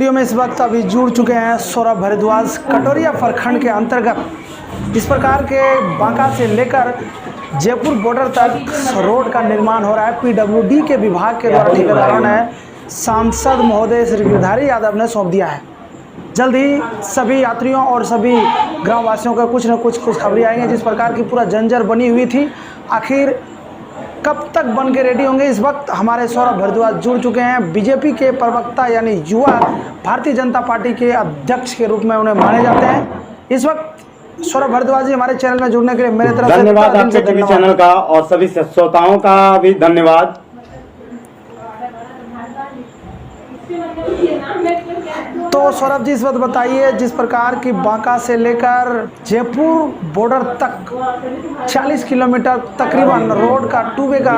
Studio में इस वक्त अभी जुड़ चुके हैं सौरभ भारद्वाज। कटोरिया प्रखंड के अंतर्गत इस प्रकार के बांका से लेकर जयपुर बॉर्डर तक रोड का निर्माण हो रहा है। पीडब्ल्यूडी के विभाग के द्वारा ठेकेदारों ने सांसद महोदय श्री गिरधारी यादव ने सौंप दिया है। जल्द ही सभी यात्रियों और सभी ग्रामवासियों का कुछ न कुछ खुशखबरी आएंगे। जिस प्रकार की पूरा जंजर बनी हुई थी, आखिर कब तक बन के रेडी होंगे। इस वक्त हमारे सौरभ भारद्वाज जुड़ चुके हैं। बीजेपी के प्रवक्ता यानी युवा भारतीय जनता पार्टी के अध्यक्ष के रूप में उन्हें माने जाते हैं। इस वक्त सौरभ भारद्वाज जी हमारे चैनल में जुड़ने के लिए मेरे तरफ से धन्यवाद। आपके टीवी चैनल का और सभी श्रोताओं का भी धन्यवाद। तो सौरभ जी इस वक्त बताइए, जिस प्रकार की बांका से लेकर जयपुर बॉर्डर तक 40 किलोमीटर तकरीबन रोड का टू वे का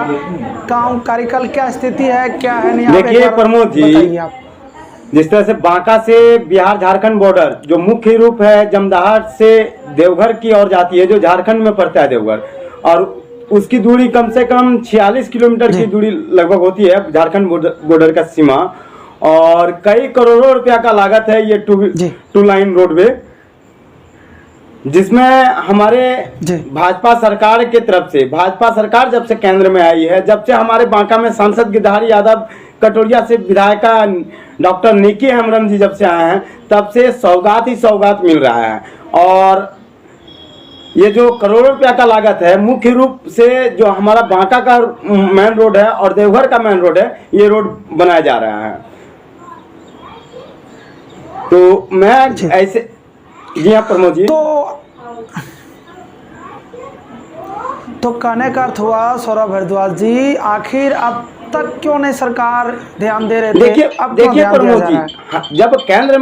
काम कार्यकाल क्या स्थिति है, क्या है नहीं? देखिए प्रमोद जी, जिस तरह से बांका से बिहार झारखंड बॉर्डर जो मुख्य रूप है जमदाहाट से देवघर की ओर जाती है, जो झारखंड में पड़ता है देवघर, और उसकी दूरी कम से कम 46 किलोमीटर की दूरी लगभग होती है झारखंड बॉर्डर का सीमा। और कई करोड़ों रुपया का लागत है ये टू लाइन रोडवे, जिसमें हमारे भाजपा सरकार के तरफ से, भाजपा सरकार जब से केंद्र में आई है, जब से हमारे बांका में सांसद गिरधारी यादव, कटोरिया से विधायिका डॉक्टर निकी हेम्ब्रम जी जब से आए हैं, तब से सौगात ही सौगात मिल रहा है। और ये जो करोड़ों रुपया का लागत है, मुख्य रूप से जो हमारा बांका का मेन रोड है और देवघर का मेन रोड है, ये रोड बनाया जा रहा है। तो मैं ऐसे, जी हाँ प्रमोद जी, तो कहने का अर्थ हुआ सौरभ भारद्वाज जी, आखिर अब तक क्यों नहीं सरकार ध्यान दे रहे थे? देखिए प्रमोद जी, जब केंद्र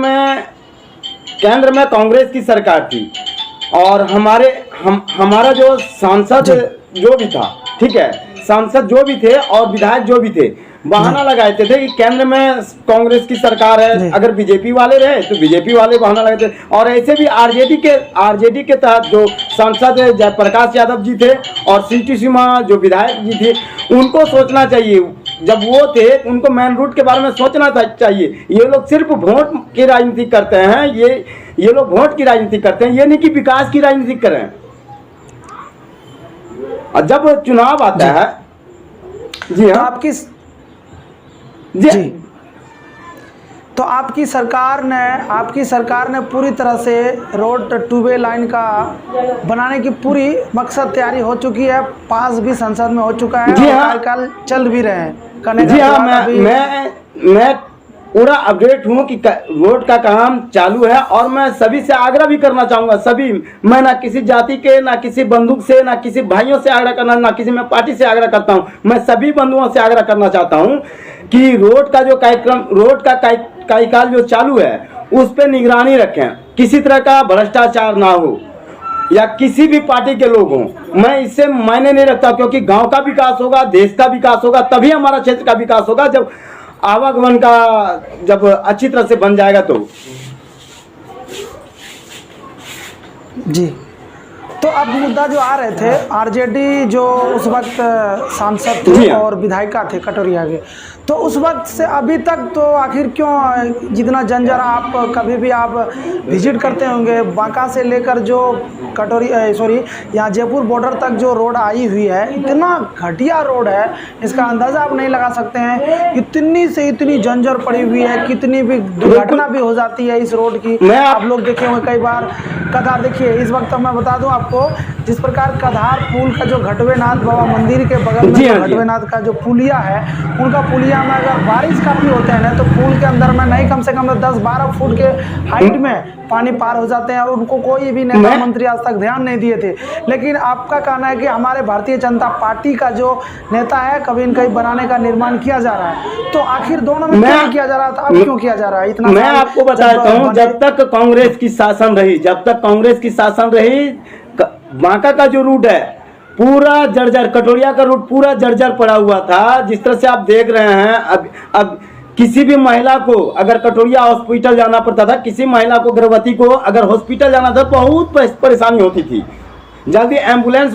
में कांग्रेस की सरकार थी और हमारा जो सांसद जो भी था, ठीक है, सांसद जो भी थे और विधायक जो भी थे, बहाना लगाए थे कि केंद्र में कांग्रेस की सरकार है, अगर बीजेपी वाले रहे तो बीजेपी वाले बहाना लगाए थे। और ऐसे भी आरजेडी के तहत जो सांसद जयप्रकाश यादव जी थे और सिटी सीमा जो विधायक जी थे, उनको सोचना चाहिए। जब वो थे उनको मेन रूट के बारे में सोचना चाहिए। ये लोग सिर्फ वोट की राजनीति करते हैं, ये लोग वोट की राजनीति करते हैं, ये नहीं कि विकास की राजनीति करें। और जब चुनाव आता है, जी हाँ, जी, तो आपकी सरकार ने पूरी तरह से रोड टू वे लाइन का बनाने की पूरी मकसद तैयारी हो चुकी है, पास भी संसद में हो चुका है, जी और हाँ, कार्यकाल चल भी रहे हैं। जी हाँ, मैं पूरा अपडेट हूँ कि रोड का काम चालू है। और मैं सभी से आग्रह भी करना चाहूंगा, सभी, मैं ना किसी जाति के, ना किसी बंधुक से, ना किसी भाइयों से आग्रह करना, ना किसी मैं पार्टी से आग्रह करता हूँ, मैं सभी बंधुओं से आग्रह करना चाहता हूँ कि रोड का जो कार्यक्रम, रोड का कार्यकाल जो चालू है, उस पर निगरानी रखें, किसी तरह का भ्रष्टाचार ना हो या किसी भी पार्टी के लोग हों। मैं इससे मायने नहीं रखता, क्योंकि गांव का विकास होगा, देश का विकास होगा, तभी हमारा क्षेत्र का विकास होगा, जब आवागमन का जब अच्छी तरह से बन जाएगा तो। जी, तो अब मुद्दा जो आ रहे थे, आरजेडी जो उस वक्त सांसद थे और विधायिका थे कटोरिया के, तो उस वक्त से अभी तक तो आखिर क्यों जितना जंजर, आप कभी भी आप विजिट करते होंगे, बांका से लेकर जो यहाँ जयपुर बॉर्डर तक जो रोड आई हुई है, इतना घटिया रोड है, इसका अंदाज़ा आप नहीं लगा सकते हैं। इतनी से इतनी जंजर पड़ी हुई है, कितनी भी दुर्घटना भी हो जाती है इस रोड की। आप लोग देखे होंगे कई बार। कधार देखिए, इस वक्त मैं बता दूं आपको, जिस प्रकार कधार पुल का जो घटवेनाथ बाबा मंदिर के बगल में जो घटवेनाथ का जो पुलिया है, उनका पुलिया में अगर बारिश काफ़ी होता है ना, तो पुल के अंदर में नहीं कम से कम 10-12 फुट के हाइट में पानी पार हो जाते हैं, और उनको कोई भी नेता मंत्री आज तक ध्यान नहीं दिए थे। लेकिन आपका कहना है कि हमारे भारतीय जनता पार्टी का जो नेता है, कभी न कहीं बनाने का निर्माण किया जा रहा है, तो आखिर दोनों में क्यों किया जा रहा था, अब क्यों किया जा रहा है इतना? मैं आपको बताता हूँ, जब तक कांग्रेस की शासन रही, बांका का जो रूट है पूरा जर्जर, कटोरिया का रूट पूरा जर्जर पड़ा हुआ था। जिस तरह से आप देख रहे हैं, अब किसी भी महिला को अगर कटोरिया हॉस्पिटल जाना पड़ता था, किसी महिला को, गर्भवती को अगर हॉस्पिटल जाना था, बहुत परेशानी होती थी। जल्दी एम्बुलेंस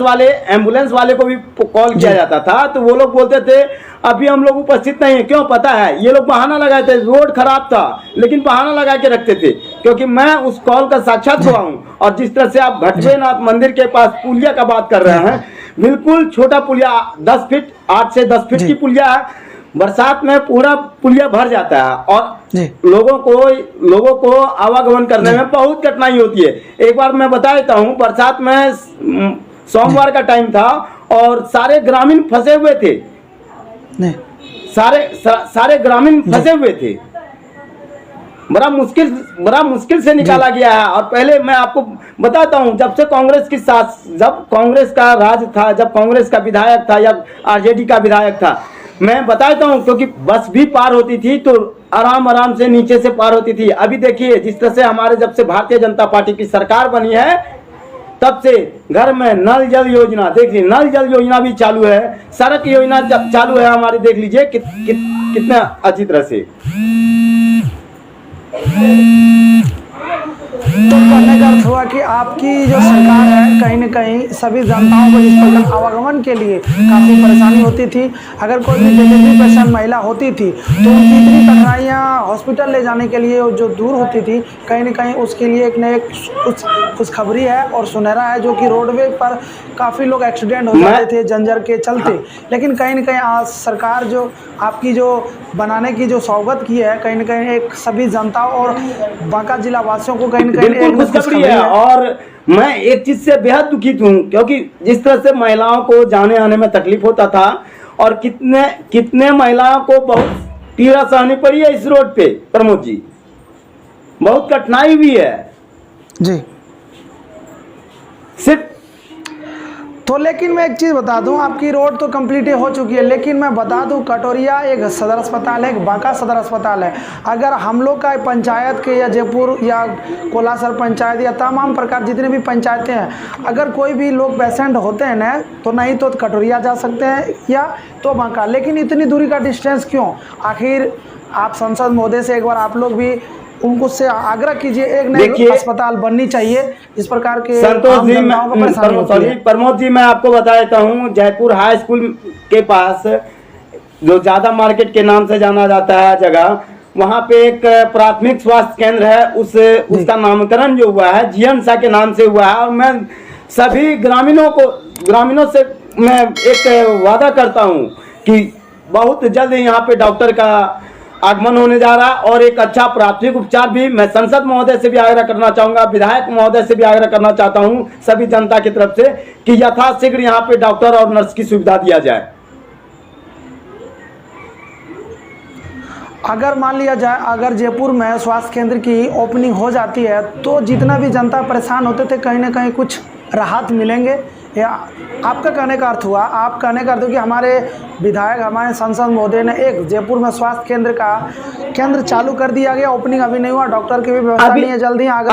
वाले को भी कॉल किया जाता था, तो वो लोग बोलते थे अभी हम लोग उपस्थित नहीं है। क्यों पता है? ये लोग बहाना लगाए थे, रोड खराब था, लेकिन बहाना लगा के रखते थे, क्योंकि मैं उस कॉल का साक्षात हुआ हूँ। और जिस तरह से आप घटवेनाथ मंदिर के पास पुलिया का बात कर रहे हैं, बिल्कुल छोटा पुलिया, 10 फीट 8 से 10 फीट की पुलिया है। बरसात में पूरा पुलिया भर जाता है और लोगों को आवागमन करने में बहुत कठिनाई होती है। एक बार मैं बता देता हूँ, बरसात में सोमवार का टाइम था और सारे ग्रामीण फंसे हुए थे, सारे ग्रामीण फंसे हुए थे। बड़ा मुश्किल से निकाला गया है। और पहले मैं आपको बताता हूं, जब कांग्रेस का राज था, जब कांग्रेस का विधायक था या आरजेडी का विधायक था, मैं बताता हूं, क्योंकि बस भी पार होती थी तो आराम से नीचे से पार होती थी। अभी देखिए जिस तरह से हमारे जब से भारतीय जनता पार्टी की सरकार बनी है, तब से घर में नल जल योजना, देख लीजिए नल जल योजना भी चालू है, सड़क योजना चालू है हमारे, देख लीजिए कितना अच्छी तरह से। तो कहने का अर्थ हुआ कि आपकी जो सरकार है, कहीं न कहीं सभी जनताओं को जिस प्रकार आवागमन के लिए काफ़ी परेशानी होती थी, अगर कोई भी डिलीवरी पेशेंट महिला होती थी तो उनकी इतनी कठिनाइयाँ हॉस्पिटल ले जाने के लिए जो दूर होती थी, कहीं न कहीं उसके लिए एक न एक खुशखबरी है और सुनहरा है, जो कि रोडवे पर काफ़ी लोग एक्सीडेंट हो जाते थे जंजर के चलते। लेकिन कहीं न कहीं आज सरकार जो आपकी जो बनाने की जो सौगत की है, कहीं न कहीं एक सभी जनता और बांका जिला वासियों को कहीं न कहीं बिल्कुल खुशखबरी है। और मैं एक चीज से बेहद दुखित हूँ, क्योंकि जिस तरह से महिलाओं को जाने आने में तकलीफ होता था और कितने महिलाओं को बहुत पीड़ा सहनी पड़ी है इस रोड पे, प्रमोद जी, बहुत कठिनाई भी है जी। सिर्फ तो लेकिन मैं एक चीज़ बता दूं, आपकी रोड तो कंप्लीट हो चुकी है, लेकिन मैं बता दूं कटोरिया एक सदर अस्पताल है, एक बांका सदर अस्पताल है। अगर हम लोग का पंचायत के या जयपुर या कोलासर पंचायत या तमाम प्रकार जितने भी पंचायतें हैं, अगर कोई भी लोग पेशेंट होते हैं ना, तो नहीं तो कटोरिया जा सकते हैं या तो बांका। लेकिन इतनी दूरी का डिस्टेंस क्यों? आखिर आप सांसद महोदय से एक बार आप लोग भी उनको से आग्रह कीजिए, एक नई अस्पताल बननी चाहिए इस प्रकार के। संतोष जी, प्रमोद जी, मैं आपको बता देता हूँ, जयपुर हाई स्कूल के पास जो ज्यादा मार्केट के नाम से जाना जाता है जगह, वहाँ पे एक प्राथमिक स्वास्थ्य केंद्र है, उसका नामकरण जो हुआ है जीएन शाह के नाम से हुआ है। और मैं सभी ग्रामीणों से मैं एक वादा करता हूँ कि बहुत जल्द यहाँ पे डॉक्टर का आगमन होने जा रहा है और एक अच्छा प्राथमिक उपचार भी मैं संसद महोदय से भी आग्रह करना चाहूंगा, विधायक महोदय से भी आग्रह करना चाहता हूं, सभी जनता की तरफ से, कि यथाशीघ्र यहां पे डॉक्टर और नर्स की सुविधा दिया जाए। अगर मान लिया जाए, अगर जयपुर में स्वास्थ्य केंद्र की ओपनिंग हो जाती है तो जितना भी जनता परेशान होते थे, कहीं ना कहीं कुछ राहत मिलेंगे, या आपका कहने का अर्थ हुआ, आप कहने का अर्थ हो कि हमारे विधायक, हमारे सांसद महोदय ने एक जयपुर में स्वास्थ्य केंद्र चालू कर दिया गया, ओपनिंग अभी नहीं हुआ, डॉक्टर की भी व्यवस्था नहीं है, जल्दी अगर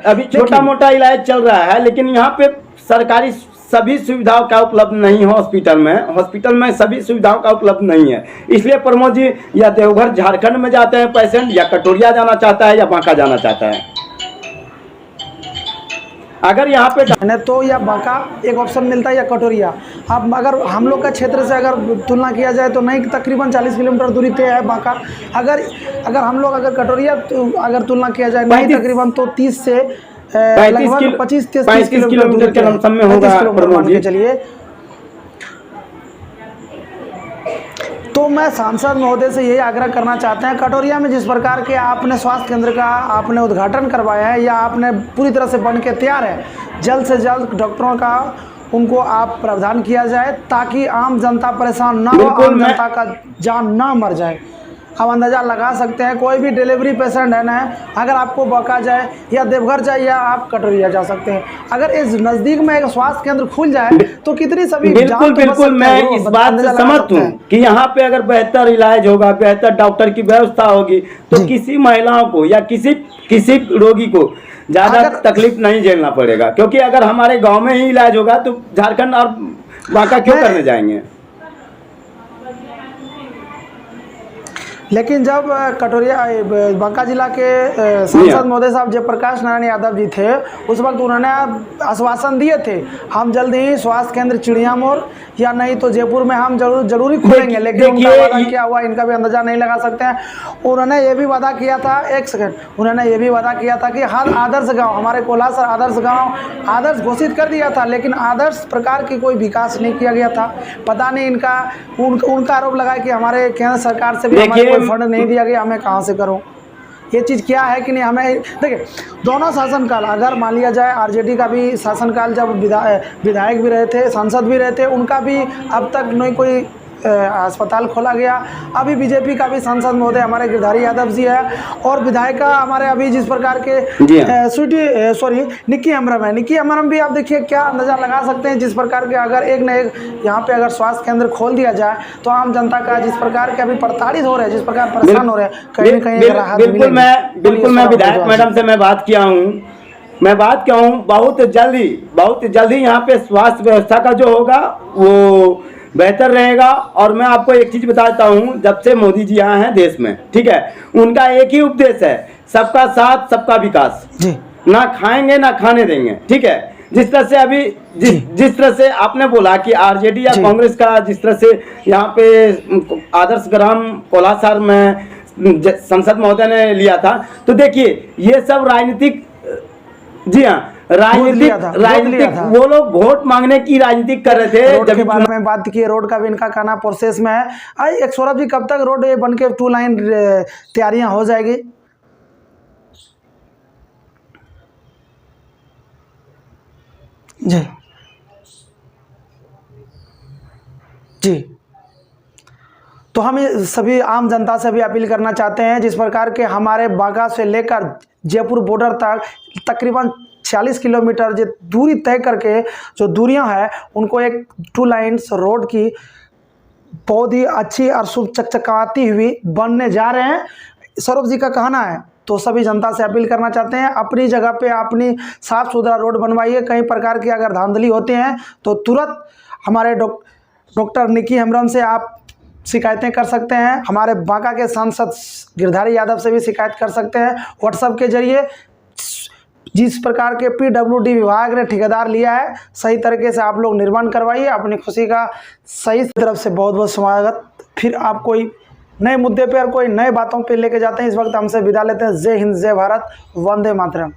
अभी छोटा मोटा इलाज चल रहा है, लेकिन यहाँ पे सरकारी सभी सुविधाओं का उपलब्ध नहीं है। हॉस्पिटल में सभी सुविधाओं का उपलब्ध नहीं है। इसलिए प्रमोद जी, या देवघर झारखंड में जाते हैं पेशेंट, या कटोरिया जाना चाहता है, या बांका जाना चाहता है। अगर यहाँ पे तो या बांका एक ऑप्शन मिलता है या कटोरिया। अब अगर हम लोग का क्षेत्र से अगर तुलना किया जाए तो नहीं, तकरीबन 40 किलोमीटर दूरी तय है बांका। अगर हम लोग अगर कटोरिया अगर तुलना किया जाए नहीं, तकरीबन तो 30 से लगभग 25-30 किलोमीटर के लमसम में होगा। चलिए, तो मैं सांसद महोदय से यही आग्रह करना चाहते हैं, कटोरिया में जिस प्रकार के आपने स्वास्थ्य केंद्र का आपने उद्घाटन करवाया है, या आपने पूरी तरह से बन के तैयार है, जल्द से जल्द डॉक्टरों का उनको आप प्रावधान किया जाए, ताकि आम जनता परेशान ना हो, आम जनता का जान ना मर जाए। हम अंदाज़ा लगा सकते हैं, कोई भी डिलीवरी पेशेंट है ना, अगर आपको बांका जाए या देवघर जाए या आप कटोरिया जा सकते हैं। अगर इस नज़दीक में एक स्वास्थ्य केंद्र खुल जाए तो कितनी सभी बिल्कुल मैं इस बात से सहमत हूँ कि यहाँ पे अगर बेहतर इलाज होगा, बेहतर डॉक्टर की व्यवस्था होगी, तो किसी महिलाओं को या किसी रोगी को ज़्यादा तकलीफ नहीं झेलना पड़ेगा। क्योंकि अगर हमारे गाँव में ही इलाज होगा तो झारखंड और बांका क्यों करने जाएंगे। लेकिन जब कटोरिया बांका जिला के सांसद महोदय साहब जयप्रकाश नारायण यादव जी थे, उस वक्त उन्होंने आश्वासन दिए थे हम जल्द ही स्वास्थ्य केंद्र चिड़िया मोड़ या नहीं तो जयपुर में हम जरूरी खोलेंगे, लेकिन उनका वादा क्या हुआ इनका भी अंदाजा नहीं लगा सकते हैं। उन्होंने ये भी वादा किया था, एक सेकंड, उन्होंने ये भी वादा किया था कि हर आदर्श गाँव, हमारे कोलासर आदर्श गाँव आदर्श घोषित कर दिया था, लेकिन आदर्श प्रकार की कोई विकास नहीं किया गया था। पता नहीं उनका आरोप लगा कि हमारे केंद्र सरकार से भी हमारे कोई फंड नहीं दिया गया, हमें कहाँ से करूँ। ये चीज़ क्या है कि नहीं, हमें देखिए दोनों शासनकाल, अगर मान लिया जाए आरजेडी का भी शासनकाल जब विधायक भी रहे थे, सांसद भी रहे थे, उनका भी अब तक नहीं कोई अस्पताल खोला गया। अभी बीजेपी का भी सांसद महोदय हमारे गिरधारी यादव जी है, और विधायिका हमारे अभी जिस प्रकार के निक्की हेम्ब्रम है, निक्की हेम्ब्रम भी आप देखिए क्या अंदाजा लगा सकते हैं, जिस प्रकार के अगर एक न एक यहाँ पे अगर स्वास्थ्य केंद्र खोल दिया जाए तो आम जनता का जिस प्रकार के अभी प्रताड़ित हो रहे हैं, जिस प्रकार परेशान हो रहे हैं, कहीं न कहीं राहत मिलेगी। बिल्कुल मैं विधायक मैडम से मैं बात किया हूँ, बहुत जल्दी यहाँ पे स्वास्थ्य व्यवस्था का जो होगा वो बेहतर रहेगा। और मैं आपको एक चीज बताता हूँ, जब से मोदी जी आए हैं देश में, ठीक है, उनका एक ही उपदेश है, सबका साथ सबका विकास जी। ना खाएंगे ना खाने देंगे, ठीक है। जिस तरह से अभी जिस तरह से आपने बोला कि आरजेडी या कांग्रेस का जिस तरह से यहाँ पे आदर्श ग्राम कोलासर में संसद महोदय ने लिया था, तो देखिए ये सब राजनीतिक, जी हाँ, राजनीतिक वो लोग वोट मांगने की राजनीति कर रहे थे। रोड के बारे में बात की, रोड का भी इनका कहना प्रोसेस में है। एक सौरभ जी, कब तक रोड बन के 2 लाइन तैयारियां हो जाएगी? जी जी, तो हम सभी आम जनता से भी अपील करना चाहते हैं, जिस प्रकार के हमारे बांका से लेकर जयपुर बॉर्डर तक तकरीबन 46 किलोमीटर जो दूरी तय करके जो दूरियां हैं, उनको एक 2 लाइन्स रोड की बहुत ही अच्छी और शुभ चकचकाती हुई बनने जा रहे हैं, सौरभ जी का कहना है। तो सभी जनता से अपील करना चाहते हैं, अपनी जगह पे अपनी साफ सुथरा रोड बनवाइए। कई प्रकार की अगर धांधली होते हैं तो तुरंत हमारे डॉक्टर निक्की हेम्ब्रम से आप शिकायतें कर सकते हैं, हमारे बांका के सांसद गिरधारी यादव से भी शिकायत कर सकते हैं व्हाट्सएप के जरिए। जिस प्रकार के पीडब्ल्यूडी विभाग ने ठेकेदार लिया है, सही तरीके से आप लोग निर्माण करवाइए। अपनी खुशी का सही तरफ से बहुत बहुत स्वागत। फिर आप कोई नए मुद्दे पर और कोई नए बातों पे लेके जाते हैं। इस वक्त हमसे विदा लेते हैं। जय हिंद, जय भारत, वंदे मातरम।